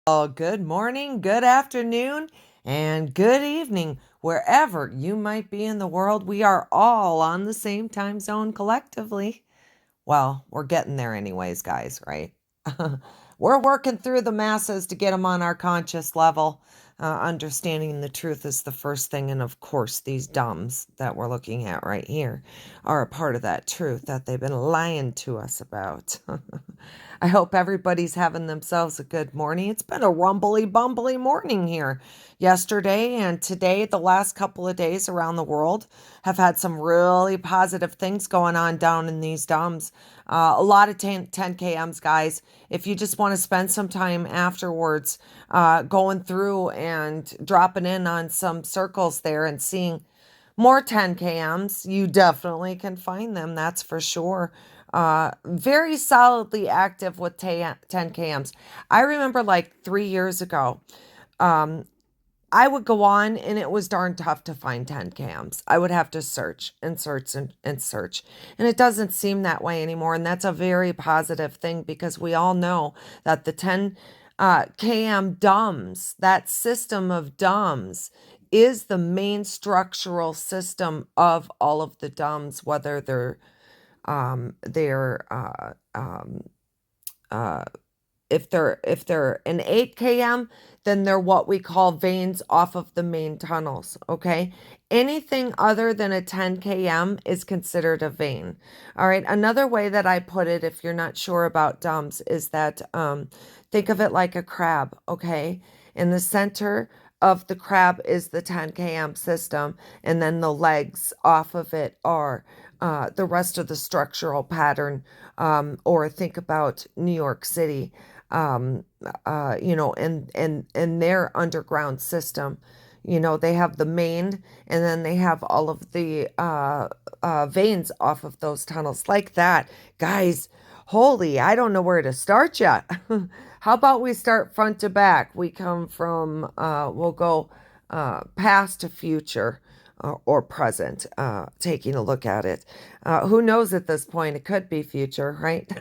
Oh, good morning, good afternoon, and good evening, wherever you might be in the world. We are all on the same time zone collectively. Well, we're getting there anyways, guys, right? We're working through the masses to get them on our conscious level. Understanding the truth is the first thing. And of course, these dumbs that we're looking at right here are a part of that truth that they've been lying to us about. I hope everybody's having themselves a good morning. It's been a rumbly, bumbly morning here. Yesterday and today, the last couple of days around the world, have had some really positive things going on down in these dumbs. A lot of 10 kms, guys. If you just want to spend some time afterwards going through and dropping in on some circles there and seeing more 10 kms, you definitely can find them, that's for sure. Very solidly active with 10 kms. I remember like 3 years ago, I would go on and it was darn tough to find 10 kms. I would have to search and search and search. And it doesn't seem that way anymore. And that's a very positive thing because we all know that the 10 km DUMS, that system of DUMS, is the main structural system of all of the DUMS, whether they're uh, if they're an 8 km, then they're what we call veins off of the main tunnels, okay? Anything other than a 10 km is considered a vein. All right, another way that I put it, if you're not sure about DUMS, is that think of it like a crab, okay? In the center of the crab is the 10 km system, and then the legs off of it are the rest of the structural pattern. Or think about New York City, and their underground system. They have the main, and then they have all of the veins off of those tunnels like that. Guys, holy, I don't know where to start yet. How about we start front to back? We come from, we'll go past to future. Or present, taking a look at it. Who knows at this point? It could be future, right?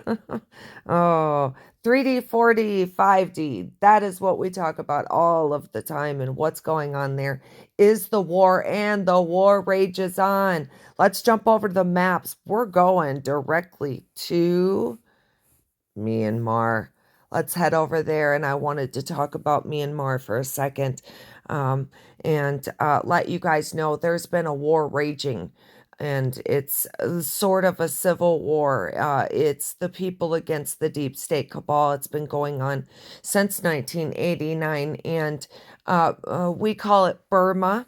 Oh, 3D, 4D, 5D. That is what we talk about all of the time. And what's going on there is the war, and the war rages on. Let's jump over to the maps. We're going directly to Myanmar. Let's head over there. And I wanted to talk about Myanmar for a second, and let you guys know there's been a war raging, and it's sort of a civil war. It's the people against the deep state cabal. It's been going on since 1989, and we call it Burma.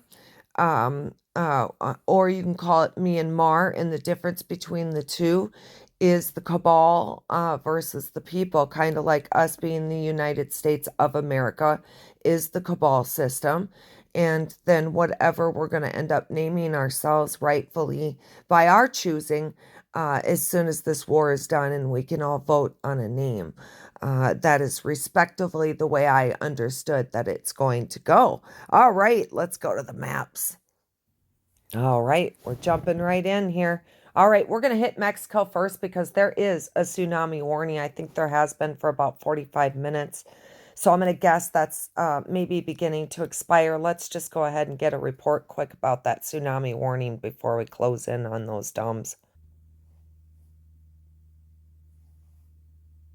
Or you can call it Myanmar, and the difference between the two is the cabal versus the people, kind of like us being the United States of America is the cabal system. And then whatever we're going to end up naming ourselves rightfully by our choosing, as soon as this war is done and we can all vote on a name. That is respectively the way I understood that it's going to go. All right, let's go to the maps. All right, we're jumping right in here. All right, we're going to hit Mexico first because there is a tsunami warning. I think there has been for about 45 minutes. So I'm going to guess that's maybe beginning to expire. Let's just go ahead and get a report quick about that tsunami warning before we close in on those DUMBs.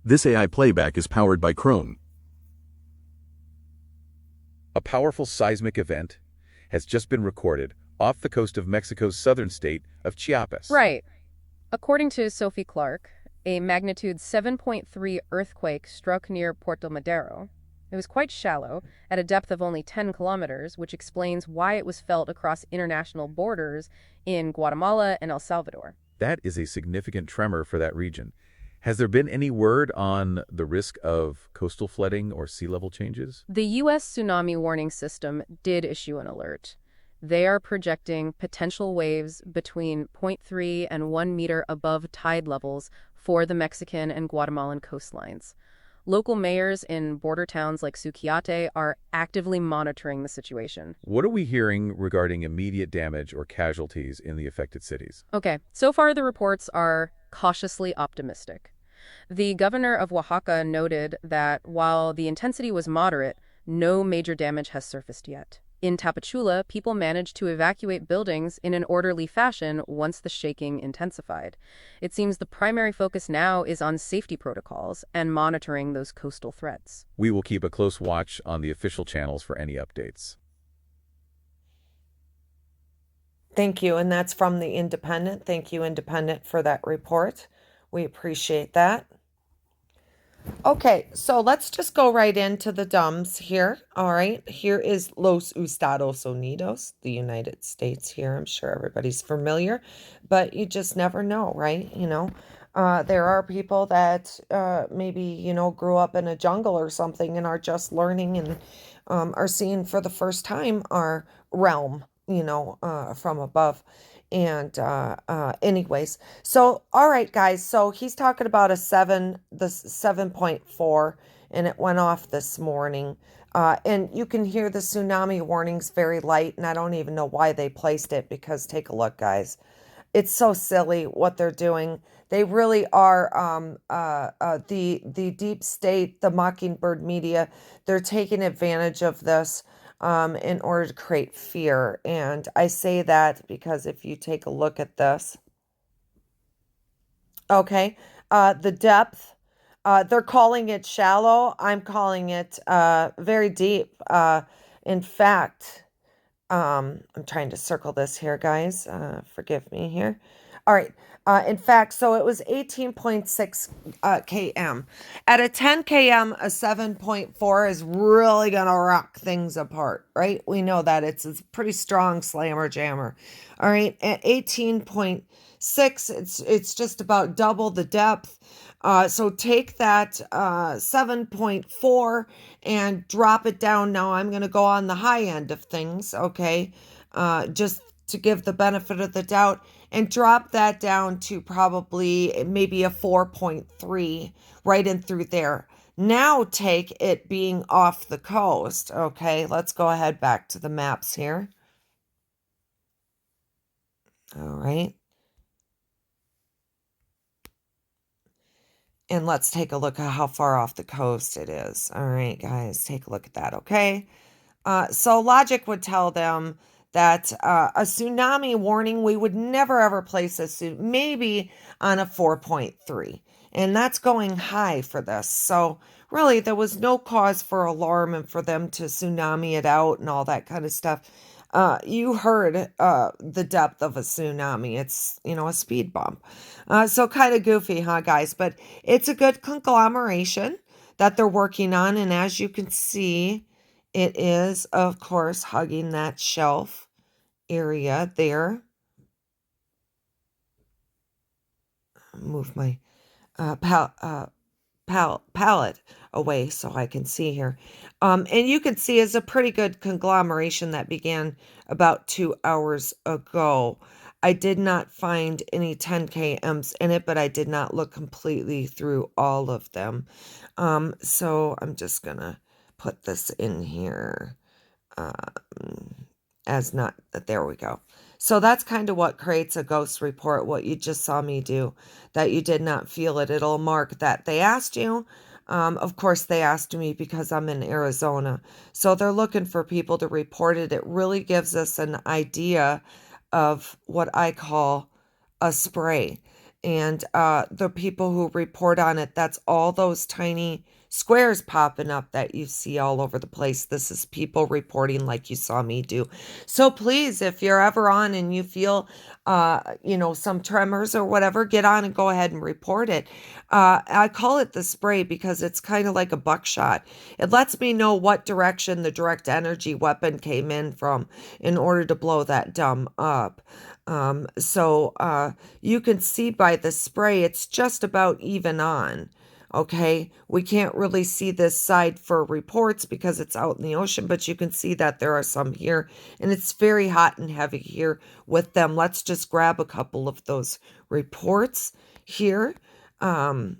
This AI playback is powered by Chrome. A powerful seismic event has just been recorded off the coast of Mexico's southern state of Chiapas. Right. According to Sophie Clark, a magnitude 7.3 earthquake struck near Puerto Madero. It was quite shallow, at a depth of only 10 kilometers, which explains why it was felt across international borders in Guatemala and El Salvador. That is a significant tremor for that region. Has there been any word on the risk of coastal flooding or sea level changes? The U.S. Tsunami Warning System did issue an alert. They are projecting potential waves between 0.3 and 1 meter above tide levels for the Mexican and Guatemalan coastlines. Local mayors in border towns like Suchiate are actively monitoring the situation. What are we hearing regarding immediate damage or casualties in the affected cities? Okay, so far the reports are cautiously optimistic. The governor of Oaxaca noted that while the intensity was moderate, no major damage has surfaced yet. In Tapachula, people managed to evacuate buildings in an orderly fashion once the shaking intensified. It seems the primary focus now is on safety protocols and monitoring those coastal threats. We will keep a close watch on the official channels for any updates. Thank you. And that's from the Independent. Thank you, Independent, for that report. We appreciate that. Okay, so let's just go right into the dumbs here. All right, here is Los Estados Unidos, the United States here. I'm sure everybody's familiar, but you just never know, right? There are people that maybe, grew up in a jungle or something and are just learning and are seeing for the first time our realm, from above. And anyways, so all right, guys. So he's talking about the 7.4, and it went off this morning. And you can hear the tsunami warnings very light, and I don't even know why they placed it because take a look, guys. It's so silly what they're doing. They really are the deep state, the Mockingbird media. They're taking advantage of this in order to create fear. And I say that because if you take a look at this, okay, the depth, they're calling it shallow. I'm calling it very deep. In fact, I'm trying to circle this here, guys. Forgive me here. All right. In fact, so it was 18.6 km. At a 10 km, a 7.4 is really going to rock things apart, right? We know that it's a pretty strong slammer jammer. All right. At 18.6, it's just about double the depth. So take that 7.4 and drop it down. Now I'm going to go on the high end of things, okay? Just to give the benefit of the doubt and drop that down to probably maybe a 4.3 right in through there. Now take it being off the coast, okay? Let's go ahead back to the maps here. All right. And let's take a look at how far off the coast it is. All right, guys, take a look at that, okay? So logic would tell them that a tsunami warning, we would never ever place a maybe on a 4.3. And that's going high for this. So really, there was no cause for alarm and for them to tsunami it out and all that kind of stuff. You heard the depth of a tsunami. It's, a speed bump. So kind of goofy, huh, guys? But it's a good conglomeration that they're working on. And as you can see, it is, of course, hugging that shelf area there. Move my palette away so I can see here. And you can see it's a pretty good conglomeration that began about 2 hours ago. I did not find any 10 kms in it, but I did not look completely through all of them. So I'm just gonna put this in here as not, there we go. So that's kind of what creates a ghost report, what you just saw me do, that you did not feel it. It'll mark that they asked you. Of course, they asked me because I'm in Arizona. So they're looking for people to report it. It really gives us an idea of what I call a spray. And the people who report on it, that's all those tiny squares popping up that you see all over the place. This is people reporting like you saw me do. So please, if you're ever on and you feel, some tremors or whatever, get on and go ahead and report it. I call it the spray because it's kind of like a buckshot. It lets me know what direction the direct energy weapon came in from in order to blow that dumb up. So you can see by the spray, it's just about even on. Okay, we can't really see this side for reports because it's out in the ocean, but you can see that there are some here, and it's very hot and heavy here with them. Let's just grab a couple of those reports here. And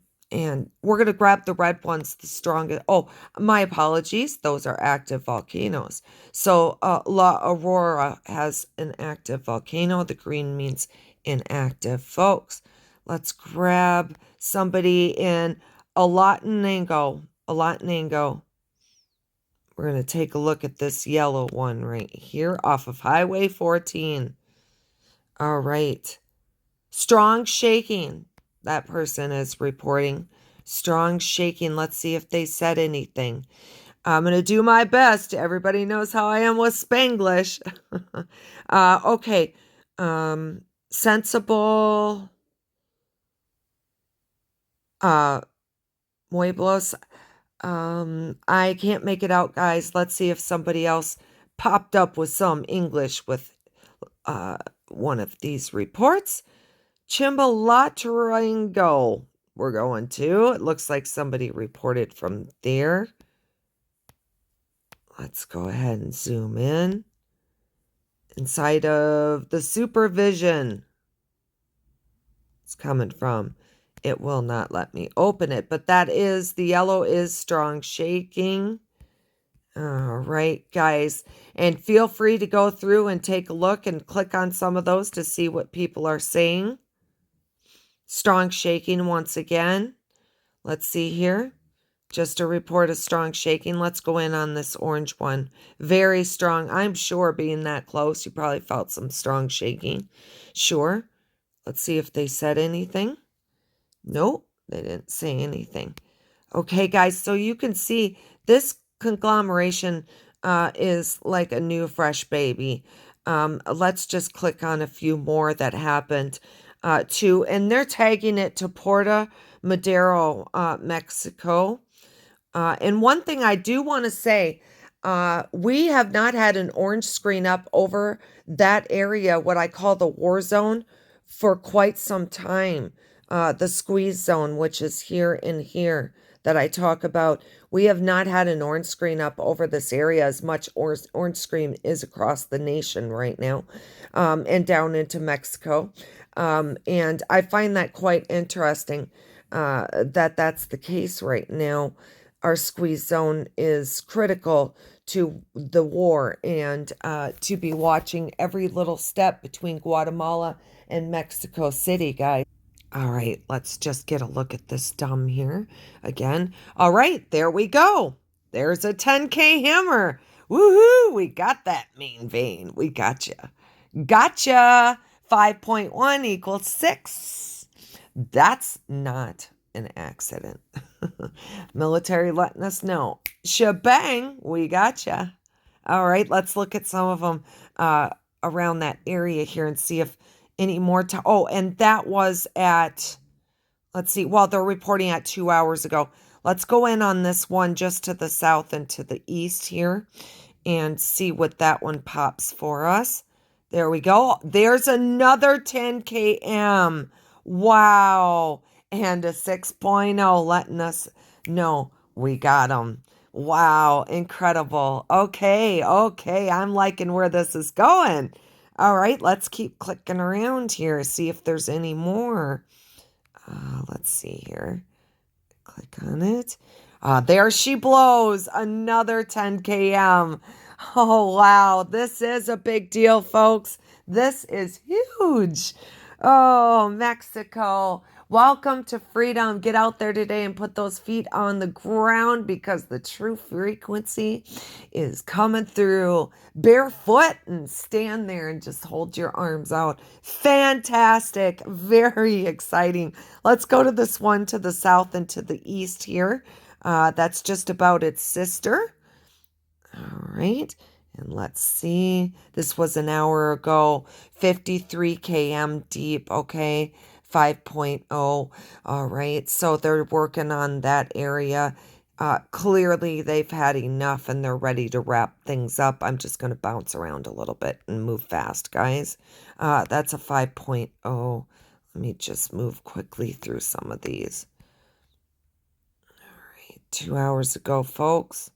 we're going to grab the red ones, the strongest. Oh, my apologies. Those are active volcanoes. So La Aurora has an active volcano. The green means inactive, folks. Let's grab somebody in Alatanango. Alatanango. We're going to take a look at this yellow one right here off of Highway 14. All right. Strong shaking. That person is reporting. Strong shaking. Let's see if they said anything. I'm going to do my best. Everybody knows how I am with Spanglish. Okay. Sensible. Mueblos. I can't make it out, guys. Let's see if somebody else popped up with some English with one of these reports. Chimbolatrango. We're going to. It looks like somebody reported from there. Let's go ahead and zoom in. Inside of the supervision. It's coming from. It will not let me open it, but that is, the yellow is strong shaking. All right, guys. And feel free to go through and take a look and click on some of those to see what people are saying. Strong shaking once again. Let's see here. Just a report of strong shaking. Let's go in on this orange one. Very strong. I'm sure being that close, you probably felt some strong shaking. Sure. Let's see if they said anything. Nope, they didn't say anything. Okay, guys, so you can see this conglomeration is like a new fresh baby. Let's just click on a few more that happened too. And they're tagging it to Puerto Madero, Mexico. And one thing I do want to say, we have not had an orange screen up over that area, what I call the war zone, for quite some time. The squeeze zone, which is here and here that I talk about. We have not had an orange screen up over this area as much orange screen is across the nation right now, and down into Mexico. And I find that quite interesting that that's the case right now. Our squeeze zone is critical to the war and to be watching every little step between Guatemala and Mexico City, guys. All right, let's just get a look at this dumb here again. All right, there we go. There's a 10K hammer. Woohoo! We got that mean vein. We gotcha. Gotcha. 5.1 equals 6. That's not an accident. Military letting us know. Shebang, we gotcha. All right, let's look at some of them around that area here and see if any more. Oh, and that was at, let's see, well, they're reporting at 2 hours ago. Let's go in on this one just to the south and to the east here and see what that one pops for us. There we go. There's another 10 km. Wow. And a 6.0 letting us know we got them. Wow. Incredible. Okay. I'm liking where this is going. All right. Let's keep clicking around here. See if there's any more. Let's see here. Click on it. There she blows. Another 10 km. Oh, wow. This is a big deal, folks. This is huge. Oh, Mexico. Welcome to freedom. Get out there today and put those feet on the ground because the true frequency is coming through. Barefoot and stand there and just hold your arms out. Fantastic. Very exciting. Let's go to this one to the south and to the east here. That's just about its sister. All right. And let's see. This was an hour ago. 53 km deep. Okay. 5.0. All right. So they're working on that area. Clearly, they've had enough and they're ready to wrap things up. I'm just going to bounce around a little bit and move fast, guys. That's a 5.0. Let me just move quickly through some of these. All right. 2 hours ago, folks.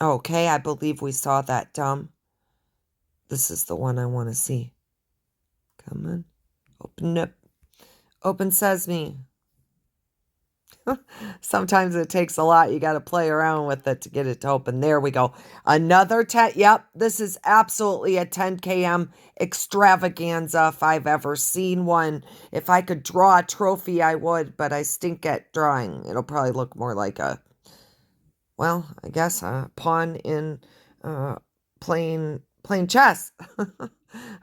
Okay, I believe we saw that, dumb. This is the one I want to see. Come on. Open up. Open sesame. Sometimes it takes a lot. You got to play around with it to get it to open. There we go. Another 10. Yep, this is absolutely a 10 km extravaganza if I've ever seen one. If I could draw a trophy, I would, but I stink at drawing. It'll probably look more like well, I guess a pawn in uh, playing chess.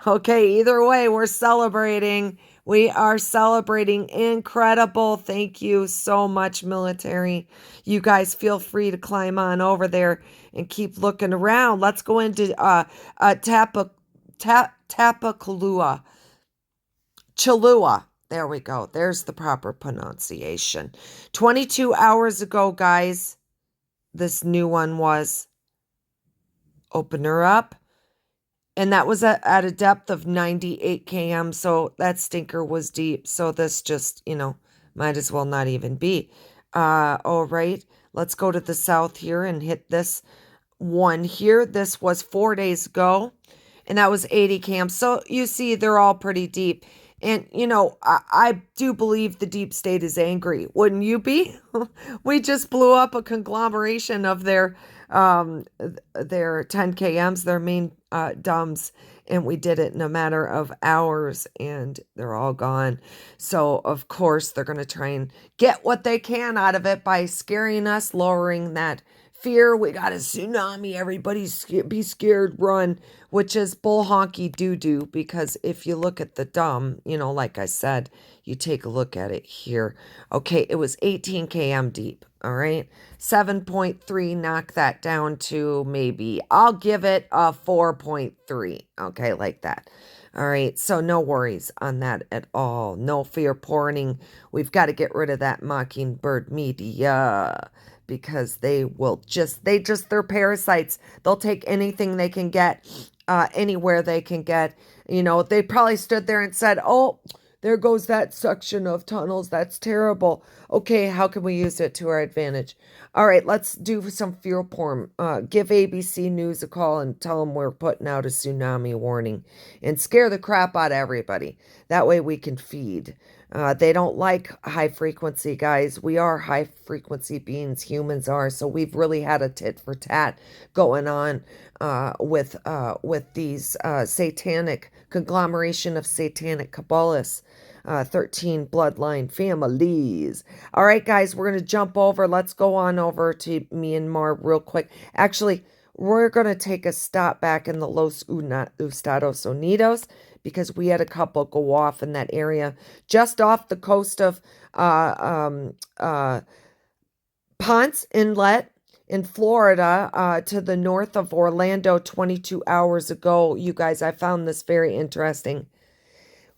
Okay, either way, we're celebrating. We are celebrating. Incredible. Thank you so much, military. You guys feel free to climb on over there and keep looking around. Let's go into Tapakula. Chalua. There we go. There's the proper pronunciation. 22 hours ago, guys, this new one was. Open her up. And that was at a depth of 98 km. So that stinker was deep. So this just, might as well not even be. All right. Let's go to the south here and hit this one here. This was 4 days ago. And that was 80 km. So you see, they're all pretty deep. And, I do believe the deep state is angry. Wouldn't you be? We just blew up a conglomeration of their 10 kms, their main DUMs, and we did it in a matter of hours, and they're all gone. So, of course, they're going to try and get what they can out of it by scaring us, lowering that fear. We got a tsunami. Everybody be scared, run, which is bull honky doo-doo, because if you look at the dumb, like I said, you take a look at it here. Okay, it was 18 km deep, all right? 7.3, knock that down to maybe, I'll give it a 4.3, okay, like that. All right, so no worries on that at all. No fear porning. We've got to get rid of that mockingbird media, because they're parasites. They'll take anything they can get, anywhere they can get. They probably stood there and said, oh, there goes that section of tunnels. That's terrible. Okay, how can we use it to our advantage? All right, let's do some fear porn. Give ABC News a call and tell them we're putting out a tsunami warning and scare the crap out of everybody. That way we can feed. They don't like high frequency, guys. We are high frequency beings, humans are. So we've really had a tit for tat going on with these satanic conglomeration of satanic Kabbalists. 13 bloodline families. All right, guys, we're going to jump over. Let's go on over to Myanmar real quick. Actually, we're going to take a stop back in the Los Estados Unidos, because we had a couple go off in that area just off the coast of Ponce Inlet in Florida, to the north of Orlando 22 hours ago. You guys, I found this very interesting.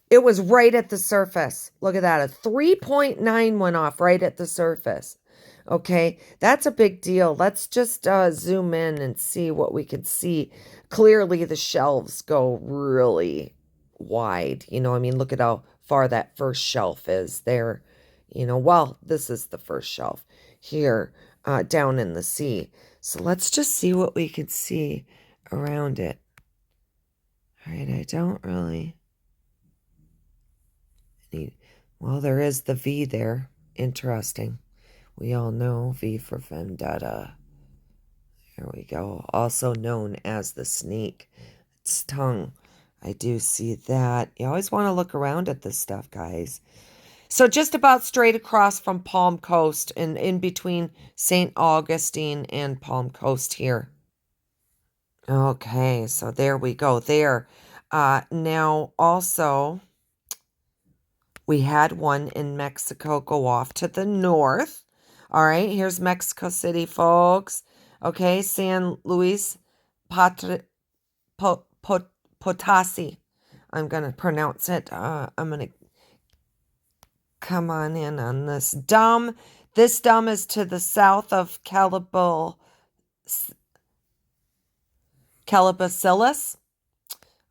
It was right at the surface. Look at that. A 3.9 went off right at the surface. Okay, that's a big deal. Let's just zoom in and see what we can see. Clearly, the shelves go really wide. Look at how far that first shelf is there. Well, this is the first shelf here, down in the sea. So let's just see what we can see around it. All right, I don't really need, well, there is the V there. Interesting. We all know V for Vendetta. There we go. Also known as the snake. Its tongue. I do see that. You always want to look around at this stuff, guys. So just about straight across from Palm Coast, and in between St. Augustine and Palm Coast here. Okay, so there we go there. Now also, we had one in Mexico go off to the north. All right, here's Mexico City, folks. Okay, San Luis Potasi. I'm going to pronounce it. I'm going to come on in on this DUM. This DUM is to the south of Calabasas.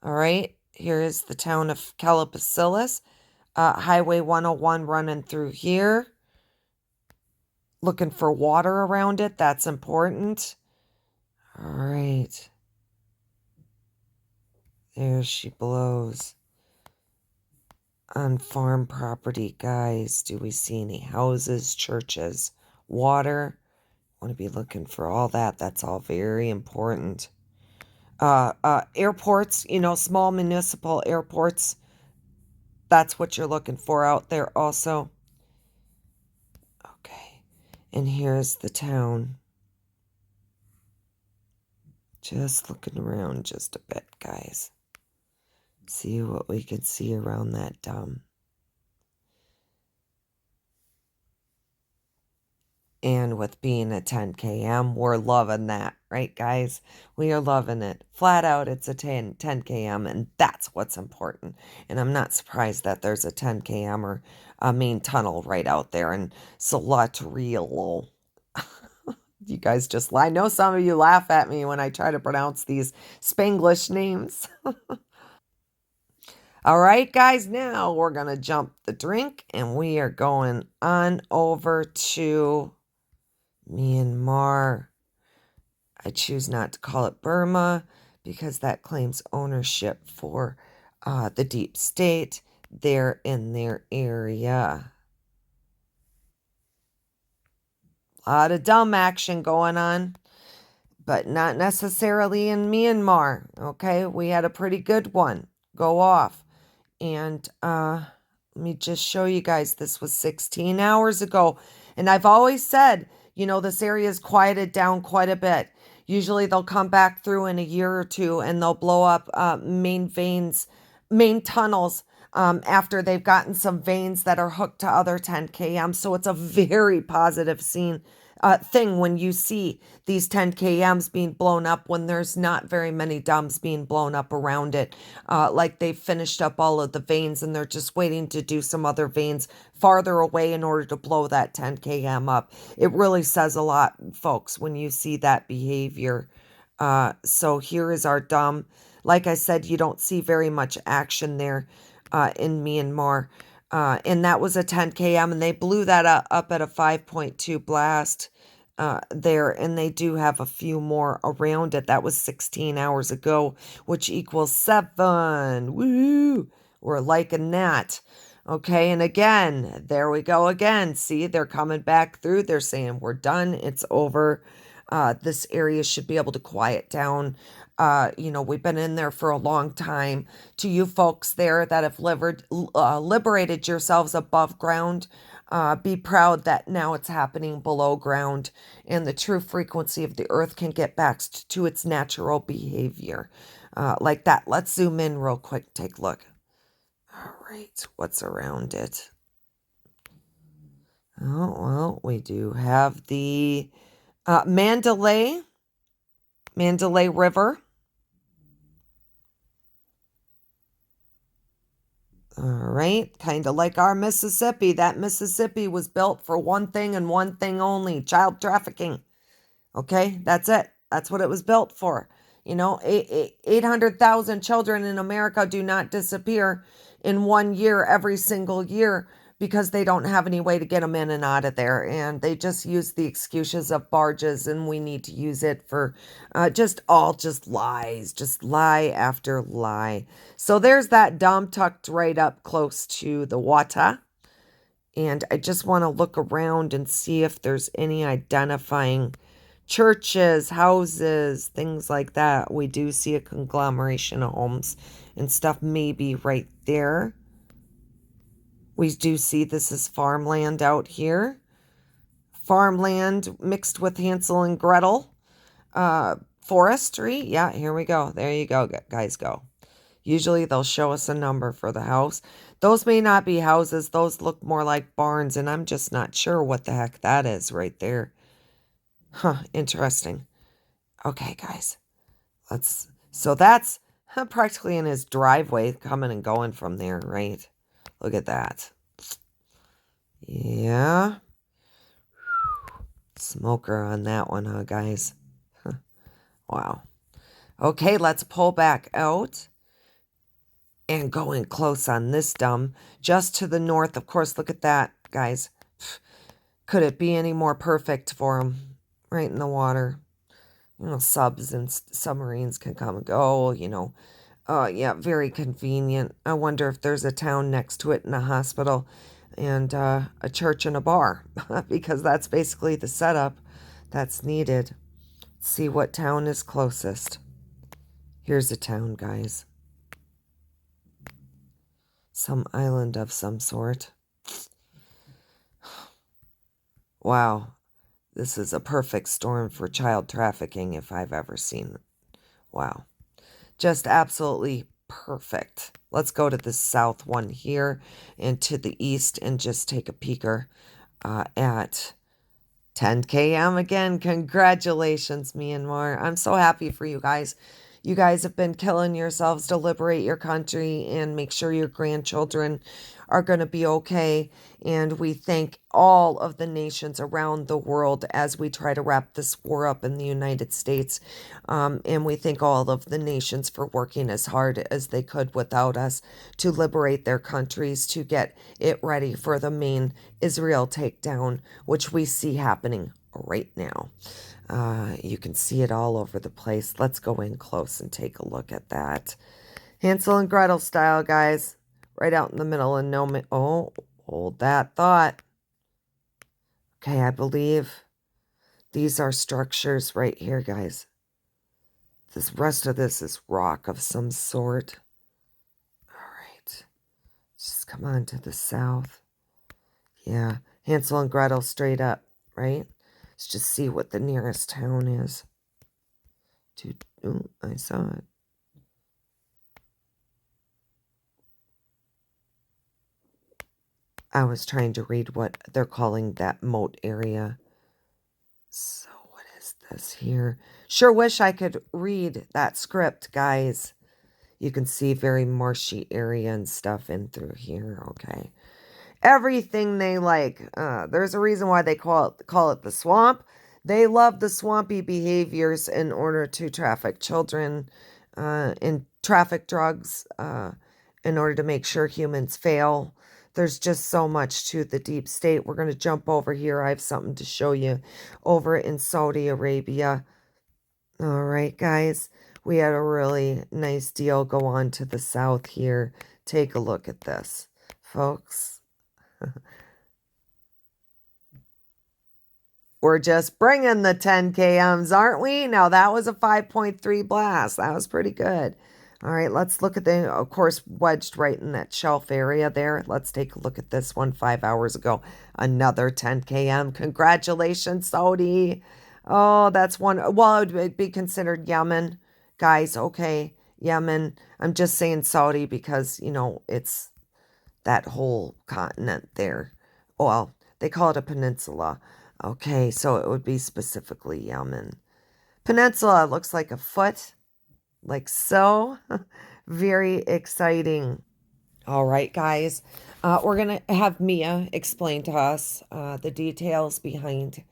All right, here is the town of Calabasas. Highway 101 running through here. Looking for water around it. That's important. All right. There she blows. on farm property, guys? Do we see any houses, churches, water? Want to be looking for all that. That's all very important. Airports, small municipal airports. That's what you're looking for out there also. Okay. And here's the town. Just looking around just a bit, guys. See what we can see around that dump. And with being a 10 km, we're loving that, right, guys? We are loving it. Flat out, it's a 10 km, and that's what's important. And I'm not surprised that there's a 10 km or a main tunnel right out there in Salatreal. You guys just, I know some of you laugh at me when I try to pronounce these Spanglish names. All right, guys, now we're going to jump the drink and we are going on over to Myanmar. I choose not to call it Burma because that claims ownership for the deep state there in their area. A lot of dumb action going on, but not necessarily in Myanmar. Okay, we had a pretty good one go off. And let me just show you guys, this was 16 hours ago. And I've always said, this area's quieted down quite a bit. Usually they'll come back through in a year or two and they'll blow up main veins, main tunnels after they've gotten some veins that are hooked to other 10 km. So it's a very positive thing when you see these 10 kms being blown up when there's not very many dumps being blown up around it. Like they've finished up all of the veins and they're just waiting to do some other veins farther away in order to blow that 10 km up. It really says a lot, folks, when you see that behavior. So here is our dump. Like I said, you don't see very much action there in Myanmar. And that was a 10 km, and they blew that up at a 5.2 blast there, and they do have a few more around it. That was 16 hours ago, which equals 7. Woo! We're liking that. Okay, and again, there we go again. See, they're coming back through. They're saying, we're done. It's over. This area should be able to quiet down. We've been in there for a long time. To you folks there that have liberated yourselves above ground, be proud that now it's happening below ground and the true frequency of the earth can get back to its natural behavior. Like that. Let's zoom in real quick. Take a look. All right. What's around it? Oh, well, we do have the Mandalay River. All right, kind of like our Mississippi. That Mississippi was built for one thing and one thing only, child trafficking. Okay, that's it. That's what it was built for. 800,000 children in America do not disappear in 1 year every single year because they don't have any way to get them in and out of there. And they just use the excuses of barges, and we need to use it for just lies, just lie after lie. So there's that dump tucked right up close to the water. And I just want to look around and see if there's any identifying churches, houses, things like that. We do see a conglomeration of homes and stuff maybe right there. We do see this is farmland out here. Farmland mixed with Hansel and Gretel. Forestry. Yeah, here we go. There you go, guys, go. Usually they'll show us a number for the house. Those may not be houses. Those look more like barns, and I'm just not sure what the heck that is right there. Huh, interesting. Okay, guys. So that's practically in his driveway, coming and going from there, right? Look at that. Yeah. Smoker on that one, huh, guys? Wow. Okay, let's pull back out and go in close on this dump. Just to the north, of course, look at that, guys. Could it be any more perfect for him? Right in the water. Subs and submarines can come and go, Oh, yeah, very convenient. I wonder if there's a town next to it and a hospital and a church and a bar because that's basically the setup that's needed. See what town is closest. Here's a town, guys. Some island of some sort. Wow, this is a perfect storm for child trafficking if I've ever seen it. Wow. Just absolutely perfect. Let's go to the south one here and to the east and just take a peeker at 10 km again. Congratulations, Myanmar. I'm so happy for you guys. You guys have been killing yourselves to liberate your country and make sure your grandchildren are going to be okay. And we thank all of the nations around the world as we try to wrap this war up in the United States. And we thank all of the nations for working as hard as they could without us to liberate their countries, to get it ready for the main Israel takedown, which we see happening right now. You can see it all over the place. Let's go in close and take a look at that. Hansel and Gretel style, guys. Right out in the middle of no man. Oh, hold that thought. Okay, I believe these are structures right here, guys. This rest of this is rock of some sort. All right. Just come on to the south. Yeah, Hansel and Gretel straight up, right? Let's just see what the nearest town is. Oh, I saw it. I was trying to read what they're calling that moat area. So what is this here? Sure wish I could read that script, guys. You can see very marshy area and stuff in through here. Okay. Everything they like. There's a reason why they call it the swamp. They love the swampy behaviors in order to traffic children, and traffic drugs, in order to make sure humans fail. There's just so much to the deep state. We're going to jump over here. I have something to show you over in Saudi Arabia. All right, guys. We had a really nice deal go on to the south here. Take a look at this, folks. We're just bringing the 10 kms, aren't we? Now, that was a 5.3 blast. That was pretty good. All right, let's look at the, of course, wedged right in that shelf area there. Let's take a look at this one 5 hours ago. Another 10 km. Congratulations, Saudi. Oh, that's one. Well, it would be considered Yemen. Guys, okay, Yemen. I'm just saying Saudi because, you know, it's that whole continent there. Well, they call it a peninsula. Okay, so it would be specifically Yemen. Peninsula looks like a foot, like so. Very exciting. All right, guys. We're going to have Mia explain to us the details behind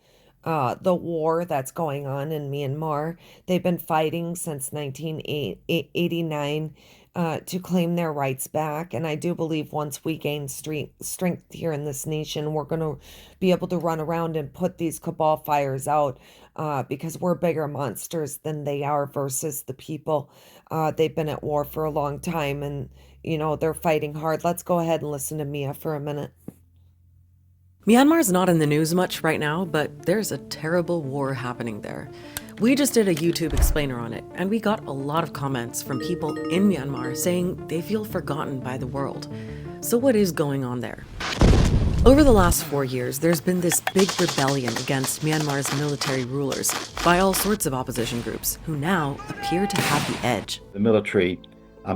the war that's going on in Myanmar. They've been fighting since 1989 to claim their rights back. And I do believe once we gain strength here in this nation, we're going to be able to run around and put these cabal fires out because we're bigger monsters than they are versus the people. They've been at war for a long time and, you know, they're fighting hard. Let's go ahead and listen to Mia for a minute. Myanmar's not in the news much right now, but there's a terrible war happening there. We just did a YouTube explainer on it, and we got a lot of comments from people in Myanmar saying they feel forgotten by the world. So what is going on there? Over the last 4 years, there's been this big rebellion against Myanmar's military rulers by all sorts of opposition groups, who now appear to have the edge. The military,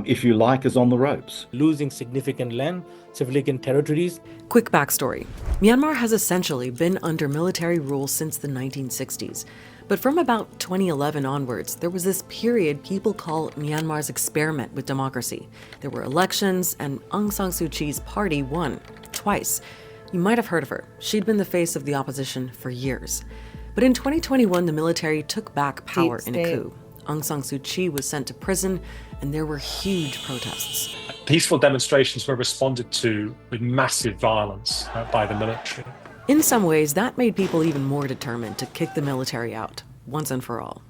if you like, is on the ropes. Losing significant land, significant territories. Quick backstory. Myanmar has essentially been under military rule since the 1960s. But from about 2011 onwards, there was this period people call Myanmar's experiment with democracy. There were elections, and Aung San Suu Kyi's party won, twice. You might have heard of her. She'd been the face of the opposition for years. But in 2021, the military took back power in a coup. Aung San Suu Kyi was sent to prison, and there were huge protests. Peaceful demonstrations were responded to with massive violence by the military. In some ways, that made people even more determined to kick the military out, once and for all.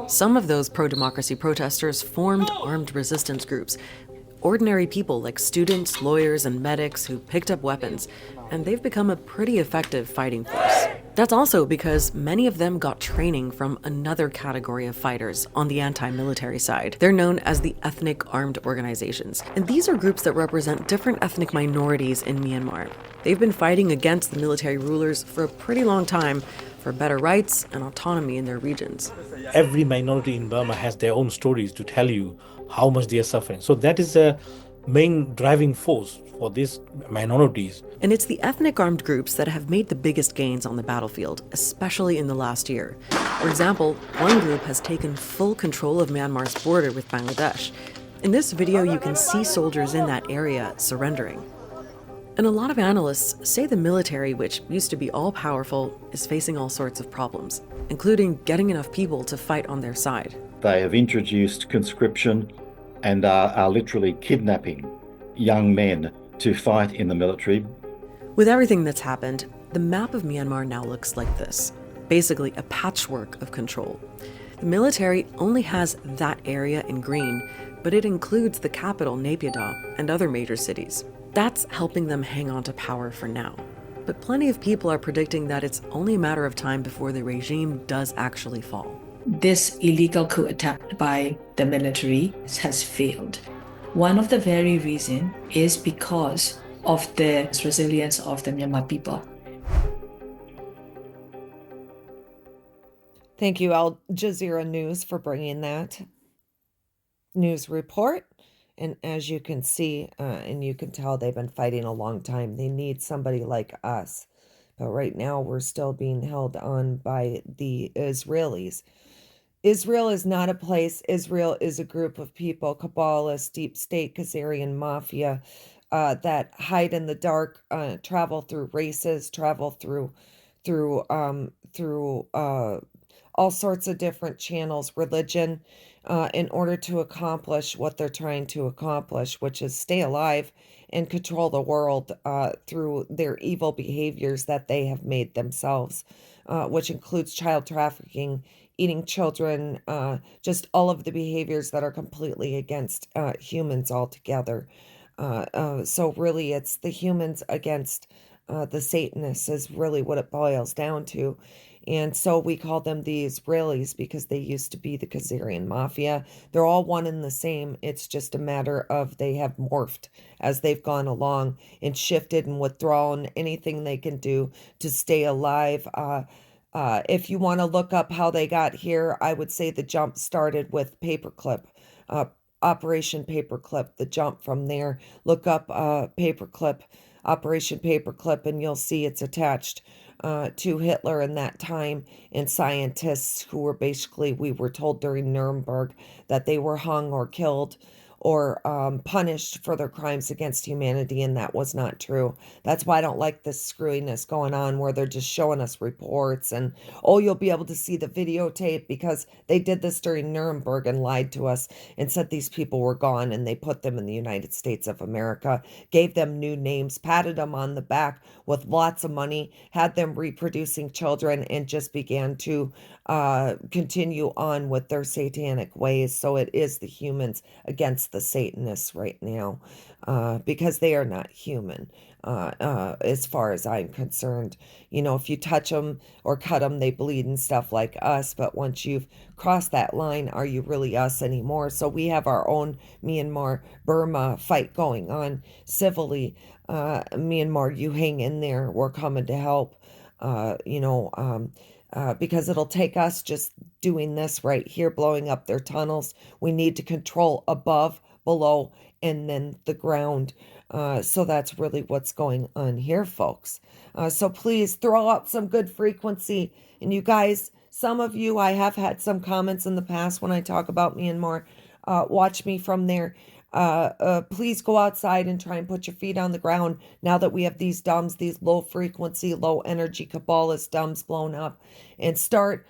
Some of those pro-democracy protesters formed armed resistance groups. Ordinary people like students, lawyers, and medics who picked up weapons, and they've become a pretty effective fighting force. That's also because many of them got training from another category of fighters on the anti-military side. They're known as the ethnic armed organizations, and these are groups that represent different ethnic minorities in Myanmar. They've been fighting against the military rulers for a pretty long time for better rights and autonomy in their regions. Every minority in Burma has their own stories to tell you how much they are suffering. So that is a main driving force for these minorities. And it's the ethnic armed groups that have made the biggest gains on the battlefield, especially in the last year. For example, one group has taken full control of Myanmar's border with Bangladesh. In this video, you can see soldiers in that area surrendering. And a lot of analysts say the military, which used to be all-powerful, is facing all sorts of problems, including getting enough people to fight on their side. They have introduced conscription and are literally kidnapping young men to fight in the military. With everything that's happened, the map of Myanmar now looks like this, basically a patchwork of control. The military only has that area in green, but it includes the capital, Naypyidaw, and other major cities. That's helping them hang on to power for now. But plenty of people are predicting that it's only a matter of time before the regime does actually fall. This illegal coup attempt by the military has failed. One of the very reasons is because of the resilience of the Myanmar people. Thank you, Al Jazeera News, for bringing that news report. And as you can see, and you can tell, they've been fighting a long time. They need somebody like us. But right now, we're still being held on by the Israelis. Israel is not a place. Israel is a group of people, Kabbalists, deep state, Khazarian mafia, that hide in the dark, travel through races, travel through all sorts of different channels, religion, in order to accomplish what they're trying to accomplish, which is stay alive and control the world through their evil behaviors that they have made themselves, which includes child trafficking, eating children, just all of the behaviors that are completely against humans altogether. So really, it's the humans against the Satanists is really what it boils down to. And so we call them the Israelis because they used to be the Khazarian mafia. They're all one and the same. It's just a matter of they have morphed as they've gone along and shifted and withdrawn anything they can do to stay alive. If you want to look up how they got here, I would say the jump started with Paperclip, Operation Paperclip. The jump from there, look up Paperclip, Operation Paperclip, and you'll see it's attached to Hitler in that time, and scientists who were basically, we were told during Nuremberg that they were hung or killed or punished for their crimes against humanity, and that was not true. That's why I don't like this screwiness going on where they're just showing us reports and, oh, you'll be able to see the videotape because they did this during Nuremberg and lied to us and said these people were gone, and they put them in the United States of America, gave them new names, patted them on the back with lots of money, had them reproducing children, and just began to continue on with their satanic ways. So it is the humans against the Satanists right now, because they are not human, as far as I'm concerned. You know, if you touch them or cut them, they bleed and stuff like us. But once you've crossed that line, are you really us anymore? So we have our own Myanmar Burma fight going on civilly. Myanmar, you hang in there. We're coming to help. Because it'll take us just doing this right here, blowing up their tunnels. We need to control above, below, and then the ground. So that's really what's going on here, folks. So please throw out some good frequency. And you guys, some of you, I have had some comments in the past when I talk about Myanmar. Watch me from there. Please go outside and try and put your feet on the ground now that we have these DUMBs, these low frequency, low energy Kabbalist DUMBs blown up, and start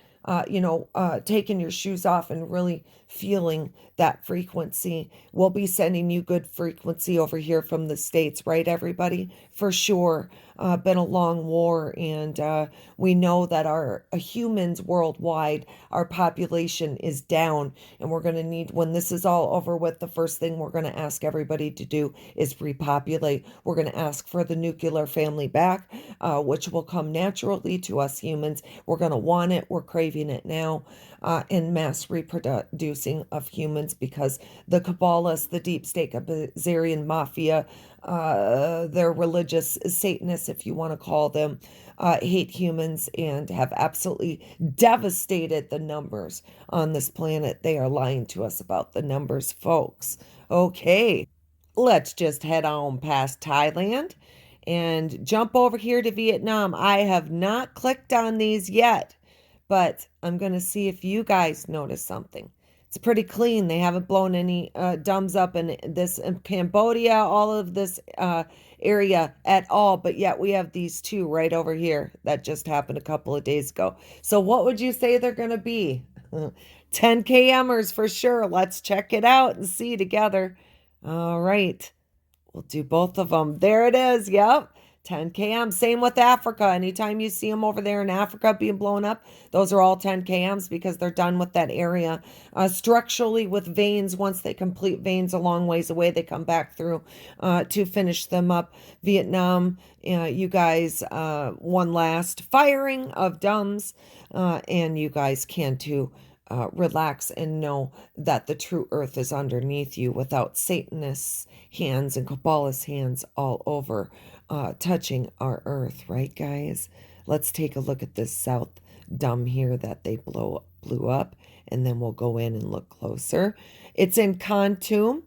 taking your shoes off and really feeling that frequency. We'll be sending you good frequency over here from the States, right, everybody? For sure. Been a long war, and we know that our humans worldwide, our population is down, and we're going to need, when this is all over with, the first thing we're going to ask everybody to do is repopulate. We're going to ask for the nuclear family back, which will come naturally to us humans. We're going to want it. We're craving it now. In mass reproducing of humans, because the Kabbalists, the deep state Khazarian mafia, they're religious Satanists, if you want to call them, hate humans and have absolutely devastated the numbers on this planet. They are lying to us about the numbers, folks. Okay, let's just head on past Thailand and jump over here to Vietnam. I have not clicked on these yet, but I'm going to see if you guys notice something. It's pretty clean. They haven't blown any dumbs up in this in Cambodia, all of this area at all. But yet we have these two right over here that just happened a couple of days ago. So what would you say they're going to be? 10 kmers for sure. Let's check it out and see together. All right. We'll do both of them. There it is. Yep. 10 km. Same with Africa. Anytime you see them over there in Africa being blown up, those are all 10 kms because they're done with that area. Structurally with veins, once they complete veins a long ways away, they come back through to finish them up. Vietnam, you guys, one last firing of dumbs, and you guys can too. Relax and know that the true earth is underneath you without Satanist's hands and Kabbalist's hands all over touching our earth, right, guys? Let's take a look at this south dumb here that they blew up, and then we'll go in and look closer. It's in Kon Tum,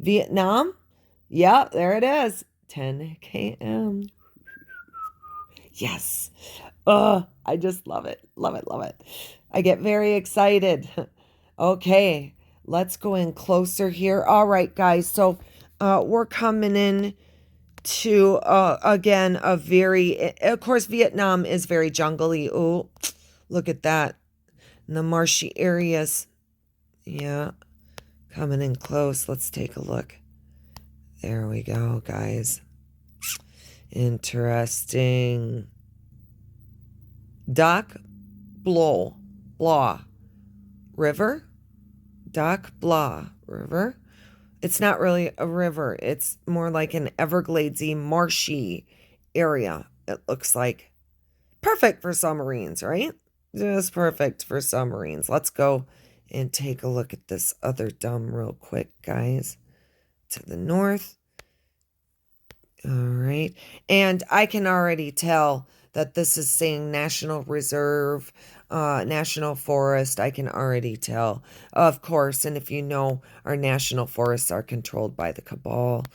Vietnam. Yeah, there it is. 10 km. Yes. I just love it. Love it. Love it. I get very excited. Okay, let's go in closer here. All right, guys. So we're coming in to, again, of course, Vietnam is very jungly. Oh, look at that. And the marshy areas. Yeah, coming in close. Let's take a look. There we go, guys. Interesting. D.U.P.O.W. River. D.U.P.O.W. River. It's not really a river. It's more like an Evergladesy, marshy area. It looks like perfect for submarines, right? Just perfect for submarines. Let's go and take a look at this other dumb real quick, guys. To the north. All right. And I can already tell that this is saying National Reserve, National Forest. I can already tell, of course. And if you know, our national forests are controlled by the cabal.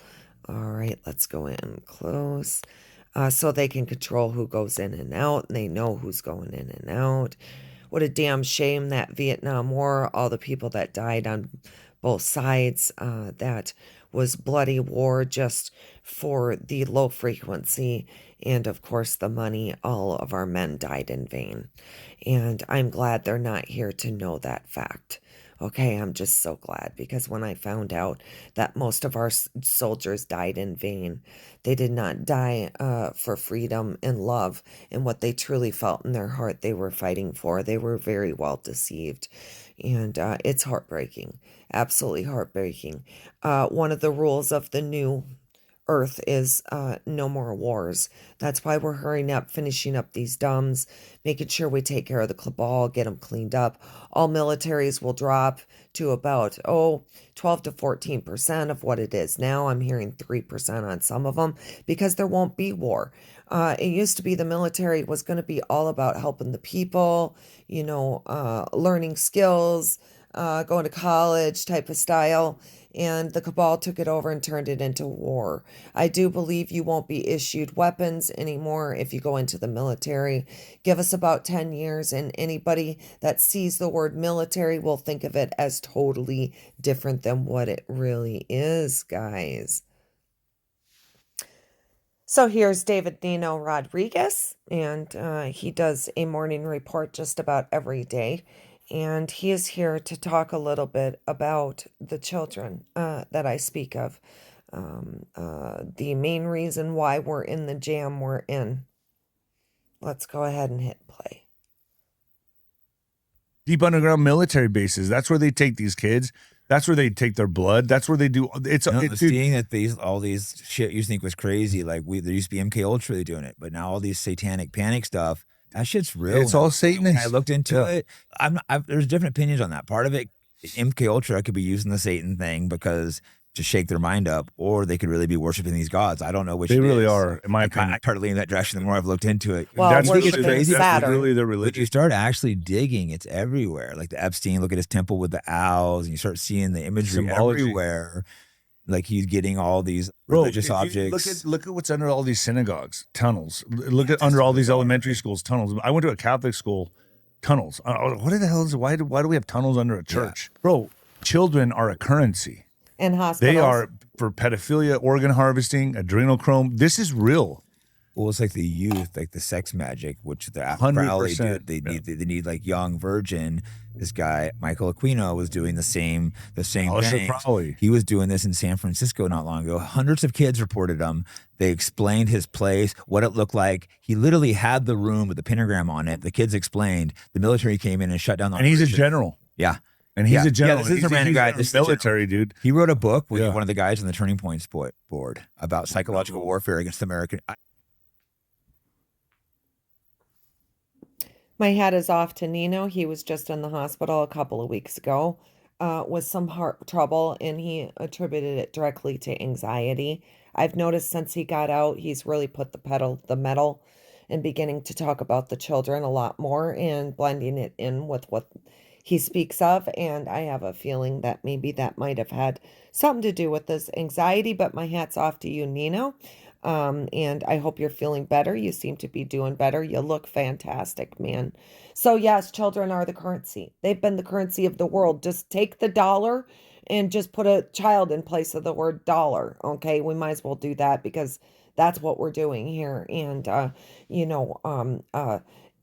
All right, let's go in close. So they can control who goes in and out, and they know who's going in and out. What a damn shame that Vietnam War, all the people that died on both sides, that was bloody war just for the low frequency and, of course, the money. All of our men died in vain. And I'm glad they're not here to know that fact. Okay, I'm just so glad, because when I found out that most of our soldiers died in vain, they did not die for freedom and love and what they truly felt in their heart they were fighting for. They were very well deceived. And it's heartbreaking, absolutely heartbreaking. One of the rules of the new Earth is no more wars. That's why we're hurrying up, finishing up these dumbs, making sure we take care of the cabal, get them cleaned up. All militaries will drop to about, 12 to 14% of what it is now. I'm hearing 3% on some of them because there won't be war. It used to be the military was going to be all about helping the people, learning skills, going to college type of style. And the cabal took it over and turned it into war. I do believe you won't be issued weapons anymore if you go into the military. Give us about 10 years, and anybody that sees the word military will think of it as totally different than what it really is, guys. So here's David Nino Rodriguez, and he does a morning report just about every day. And he is here to talk a little bit about the children that I speak of. The main reason why we're in the jam we're in. Let's go ahead and hit play. Deep underground military bases. That's where they take these kids. That's where they take their blood. That's where they do. Seeing that all these shit you think was crazy, like there used to be MK Ultra doing it, but now all these satanic panic stuff, that shit's real. It's all Satanist. When I looked into it, there's different opinions on that. Part of it, MK Ultra could be using the Satan thing because to shake their mind up, or they could really be worshing these gods. I don't know which they really is. are. In my opinion, I started leaning that direction the more I've looked into it. Well, that's crazy. That's really the religion. But you start actually digging; it's everywhere. Like the Epstein, look at his temple with the owls, and you start seeing the imagery Symbology. everywhere. Like he's getting all these religious objects. Look at what's under all these synagogues, tunnels. Look at under all these elementary schools, tunnels. I went to a Catholic school, tunnels. What the hell is? Why do we have tunnels under a church, bro? Children are a currency. And hospitals. They are for pedophilia, organ harvesting, adrenochrome. This is real. Well, it's like the youth, like the sex magic, which the 100%. They need like young virgin. This guy Michael Aquino was doing the same thing. He was doing this in San Francisco not long ago. Hundreds of kids reported him. They explained his place, what it looked like. He literally had the room with the pentagram on it. The kids explained. The military came in and shut down the operation. He's a general. Yeah. And he's a general. This is a random guy. This military dude. He wrote a book with one of the guys on the Turning Points board about psychological warfare against American. My hat is off to Nino. He was just in the hospital a couple of weeks ago with some heart trouble, and he attributed it directly to anxiety. I've noticed since he got out, he's really put the metal, and beginning to talk about the children a lot more and blending it in with what he speaks of. And I have a feeling that maybe that might have had something to do with this anxiety, but my hat's off to you, Nino. And I hope you're feeling better. You seem to be doing better. You look fantastic, man. So yes, children are the currency. They've been the currency of the world. Just take the dollar and just put a child in place of the word dollar. Okay. We might as well do that because that's what we're doing here. And,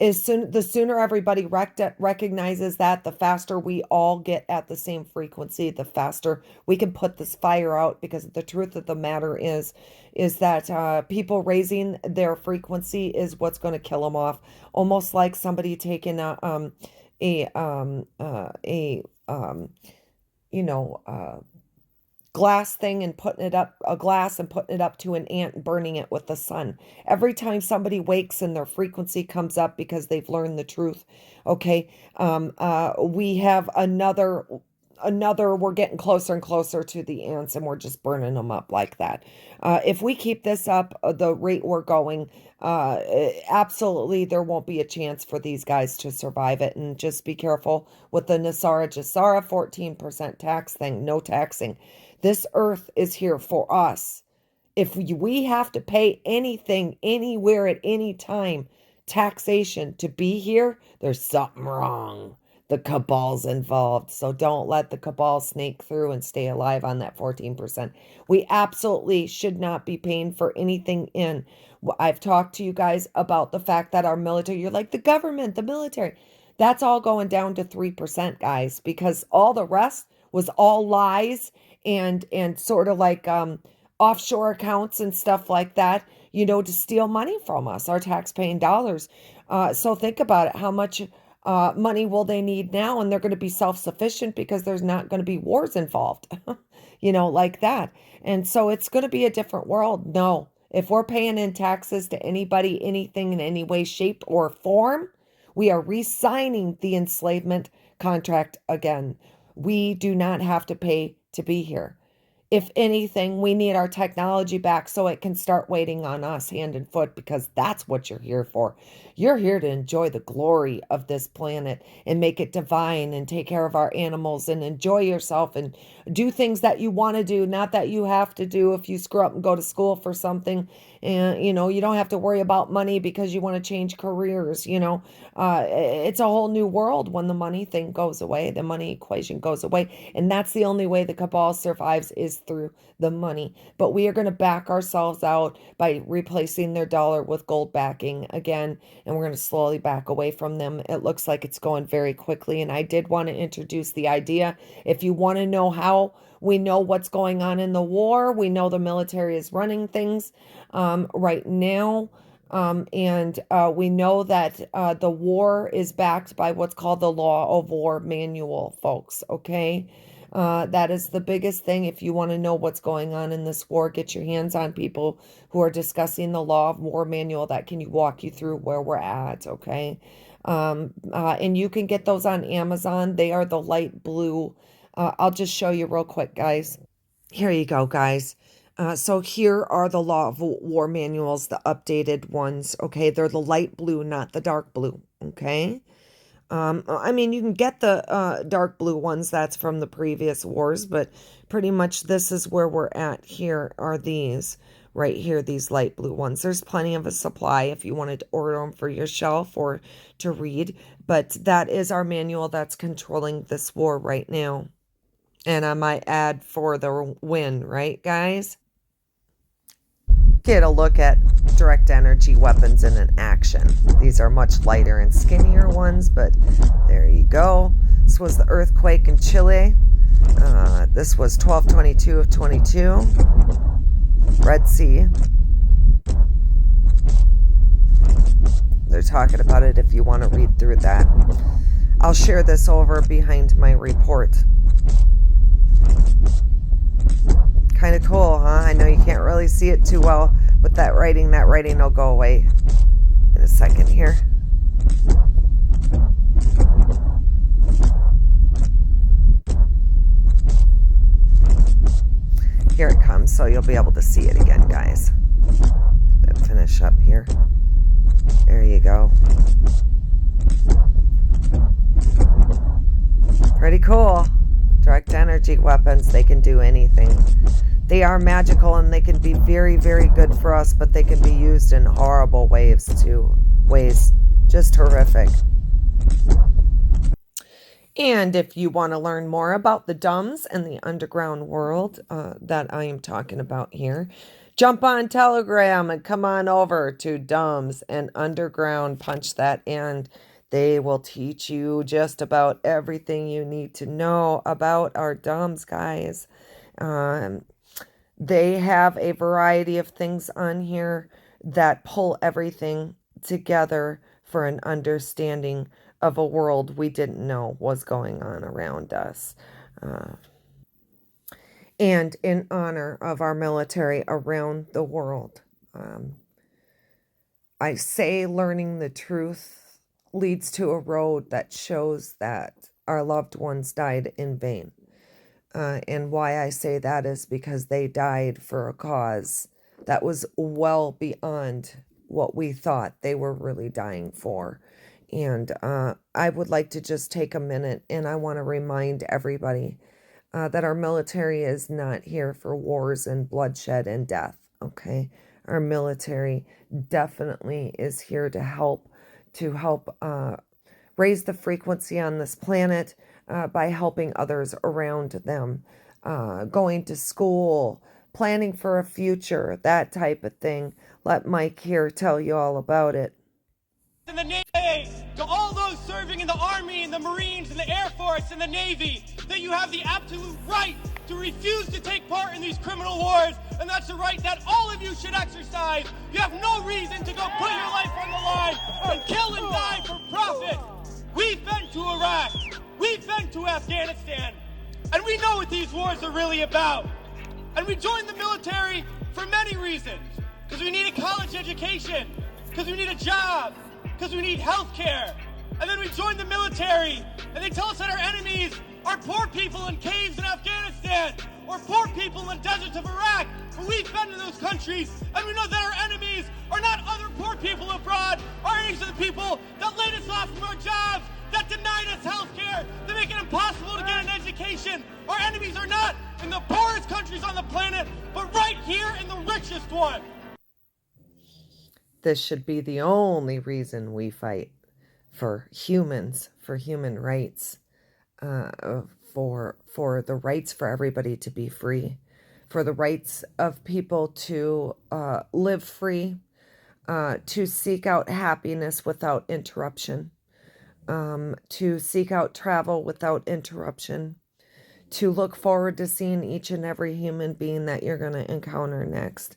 the sooner everybody recognizes that, the faster we all get at the same frequency, the faster we can put this fire out. Because the truth of the matter is that people raising their frequency is what's going to kill them off. Almost like somebody taking a glass thing and putting it up to an ant and burning it with the sun. Every time somebody wakes and their frequency comes up because they've learned the truth, okay, we have another, we're getting closer and closer to the ants, and we're just burning them up like that. If we keep this up, the rate we're going, absolutely there won't be a chance for these guys to survive it. And just be careful with the Nasara Jasara 14% tax thing, no taxing. This earth is here for us. If we have to pay anything, anywhere, at any time, taxation to be here, there's something wrong. The cabal's involved. So don't let the cabal snake through and stay alive on that 14%. We absolutely should not be paying for anything in. I've talked to you guys about the fact that our military, you're like, the government, the military, that's all going down to 3%, guys, because all the rest was all lies and sort of like offshore accounts and stuff like that, to steal money from us, our tax-paying dollars. So think about it. How much money will they need now? And they're going to be self-sufficient because there's not going to be wars involved, like that. And so it's going to be a different world. No, if we're paying in taxes to anybody, anything in any way, shape, or form, we are re-signing the enslavement contract again. We do not have to pay to be here. If anything, we need our technology back so it can start waiting on us hand and foot, because that's what you're here for. You're here to enjoy the glory of this planet and make it divine and take care of our animals and enjoy yourself and do things that you want to do, not that you have to do. If you screw up and go to school for something And, you don't have to worry about money because you want to change careers. It's a whole new world when the money thing goes away, the money equation goes away. And that's the only way the cabal survives is through the money. But we are going to back ourselves out by replacing their dollar with gold backing again. And we're going to slowly back away from them. It looks like it's going very quickly. And I did want to introduce the idea. If you want to know how we know what's going on in the war, we know the military is running things right now. And we know that the war is backed by what's called the Law of War Manual, folks. Okay. That is the biggest thing. If you want to know what's going on in this war, get your hands on people who are discussing the Law of War Manual that can walk you through where we're at. Okay. And you can get those on Amazon. They are the light blue. I'll just show you real quick, guys. Here you go, guys. So here are the Law of War manuals, the updated ones. Okay, they're the light blue, not the dark blue. Okay. I mean, you can get the dark blue ones. That's from the previous wars, but pretty much this is where we're at. Here are these right here, these light blue ones. There's plenty of a supply if you wanted to order them for your shelf or to read, but that is our manual that's controlling this war right now. And I might add for the win, right, guys? Get a look at direct energy weapons in an action. These are much lighter and skinnier ones, but there you go. This was the earthquake in Chile. This was 12/22 of 22. Red Sea. They're talking about it if you want to read through that. I'll share this over behind my report. Kind of cool, huh? I know you can't really see it too well with that writing. That writing will go away in a second here. Here it comes, so you'll be able to see it again, guys. Let's finish up here. There you go. Pretty cool. Direct energy weapons, they can do anything. They are magical and they can be very, very good for us, but they can be used in horrible ways too. Just horrific. And if you want to learn more about the DUMBs and the underground world that I am talking about here, jump on Telegram and come on over to DUMBs and Underground. Punch that and they will teach you just about everything you need to know about our DUMBs, guys. They have a variety of things on here that pull everything together for an understanding of a world we didn't know was going on around us. And in honor of our military around the world. I say learning the truth leads to a road that shows that our loved ones died in vain. And why I say that is because they died for a cause that was well beyond what we thought they were really dying for. And I would like to just take a minute and I want to remind everybody that our military is not here for wars and bloodshed and death, okay? Our military definitely is here to help raise the frequency on this planet by helping others around them, going to school, planning for a future, that type of thing. Let Mike here tell you all about it. In the Navy, to all those serving in the Army and the Marines and the Air Force and the Navy, that you have the absolute right to refuse to take part in these criminal wars, and that's a right that all of you should exercise. You have no reason to go put your life on the line and kill and die for profit. We've been to Iraq, we've been to Afghanistan, and we know what these wars are really about. And we joined the military for many reasons, because we need a college education, because we need a job, because we need health care. And then we joined the military, and they tell us that our enemies are poor people in caves in Afghanistan, or poor people in the deserts of Iraq. But we've been to those countries, and we know that our enemies are not other poor people abroad. Our enemies are the people that laid us off from our jobs, that denied us health care, that make it impossible to get an education. Our enemies are not in the poorest countries on the planet, but right here in the richest one. this should be the only reason we fight for humans, for human rights, for the rights for everybody to be free, for the rights of people to live free, to seek out happiness without interruption, to seek out travel without interruption, to look forward to seeing each and every human being that you're going to encounter next.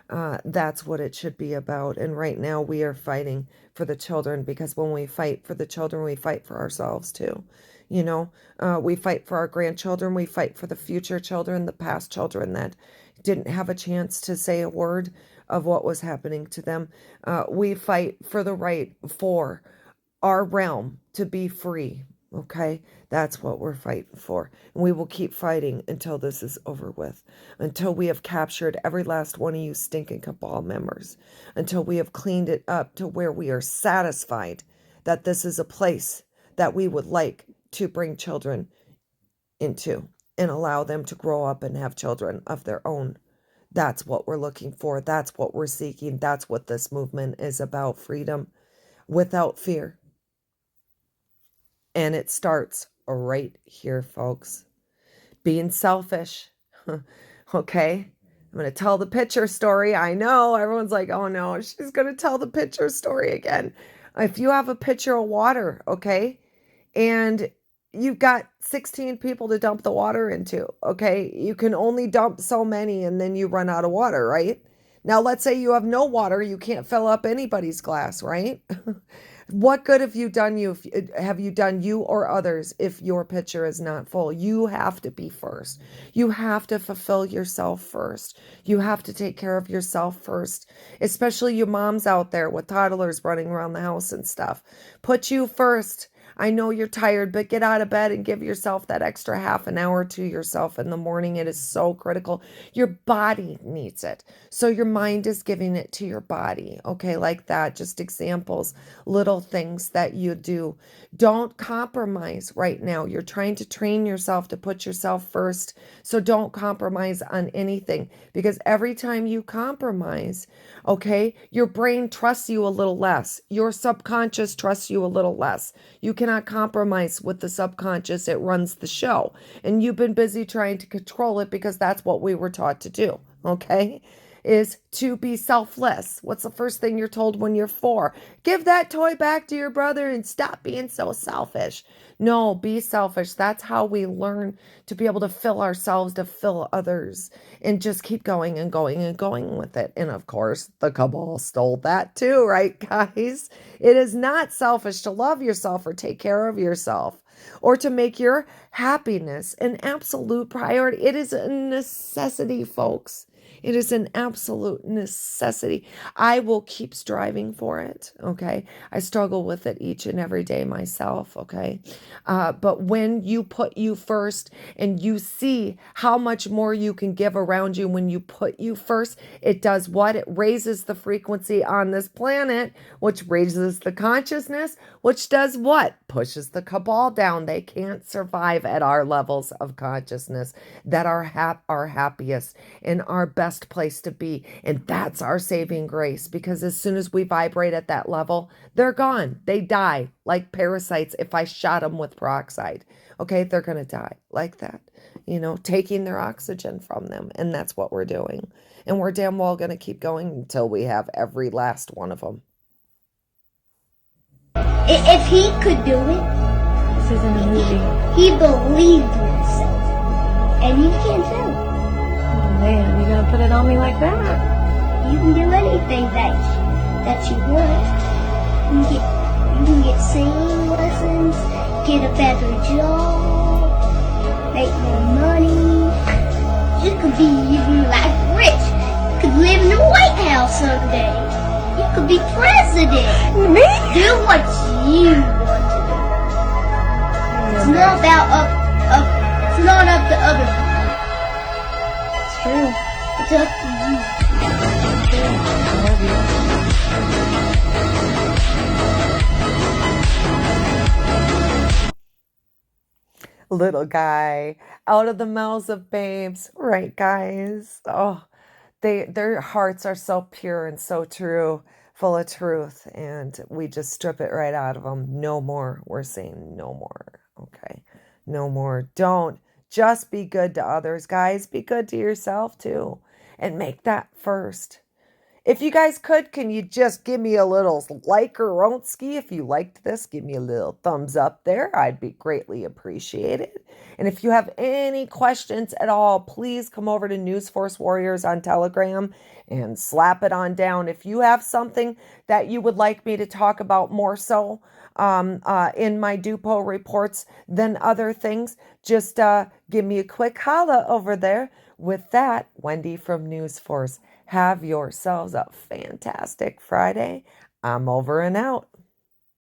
That's what it should be about. And right now we are fighting for the children, because when we fight for the children, we fight for ourselves too. You know, we fight for our grandchildren. We fight for the future children, the past children that didn't have a chance to say a word of what was happening to them. We fight for the right for our realm to be free. Okay, that's what we're fighting for. And we will keep fighting until this is over with, until we have captured every last one of you stinking cabal members, until we have cleaned it up to where we are satisfied that this is a place that we would like to bring children into and allow them to grow up and have children of their own. That's what we're looking for. That's what we're seeking. That's what this movement is about: freedom without fear. And it starts right here, folks. Being selfish. Okay? I'm going to tell the pitcher story. I know everyone's like, oh no, she's going to tell the pitcher story again. If you have a pitcher of water, okay, and you've got 16 people to dump the water into, okay, you can only dump so many and then you run out of water, right? Now, let's say you have no water, you can't fill up anybody's glass, right? What good have you done you or others if your pitcher is not full? You have to be first. You have to fulfill yourself first. You have to take care of yourself first, especially you moms out there with toddlers running around the house and stuff. Put you first. I know you're tired, but get out of bed and give yourself that extra half an hour to yourself in the morning. It is so critical. Your body needs it. So your mind is giving it to your body. Okay, like that. Just examples, little things that you do. Don't compromise right now. You're trying to train yourself to put yourself first. So don't compromise on anything, because every time you compromise, okay, your brain trusts you a little less. Your subconscious trusts you a little less. You cannot compromise with the subconscious. It runs the show. And you've been busy trying to control it because that's what we were taught to do, okay? Is to be selfless. What's the first thing you're told when you're 4? Give that toy back to your brother and stop being so selfish. No, be selfish. That's how we learn to be able to fill ourselves, to fill others, and just keep going and going and going with it. And of course, the cabal stole that too, right, guys? It is not selfish to love yourself or take care of yourself, or to make your happiness an absolute priority. It is a necessity, folks. It is an absolute necessity. I will keep striving for it, okay? I struggle with it each and every day myself, okay? But when you put you first and you see how much more you can give around you when you put you first, it does what? It raises the frequency on this planet, which raises the consciousness, which does what? Pushes the cabal down. They can't survive at our levels of consciousness that are happiest and our best place to be. And that's our saving grace, because as soon as we vibrate at that level, they're gone. They die like parasites. If I shot them with peroxide, okay, they're going to die like that, you know, taking their oxygen from them. And that's what we're doing. And we're damn well going to keep going until we have every last one of them. If he could do it, this isn't a movie. He believed in himself, and you can too. Oh man, you gonna put it on me like that? You can do anything that you want. You can get singing lessons, get a better job, make more money. You could be even like rich. You could live in the White House someday. You could be president. Me? Do what you want to do. It's not about it's not up to other people. It's true. It's up to you. I love you. Little guy out of the mouths of babes, right, guys? Oh, their hearts are so pure and so true. full of truth, and we just strip it right out of them. No more. We're saying no more. Okay. No more. Don't just be good to others, guys. Be good to yourself too. And make that first. If you guys could, can you just give me a little like or ronski? If you liked this, give me a little thumbs up there. I'd be greatly appreciated. And if you have any questions at all, please come over to News Force Warriors on Telegram and slap it on down. If you have something that you would like me to talk about more so in my D.U.P.O.W reports than other things, just give me a quick holla over there. With that, Wendy from News Force. Have yourselves a fantastic Friday. I'm over and out.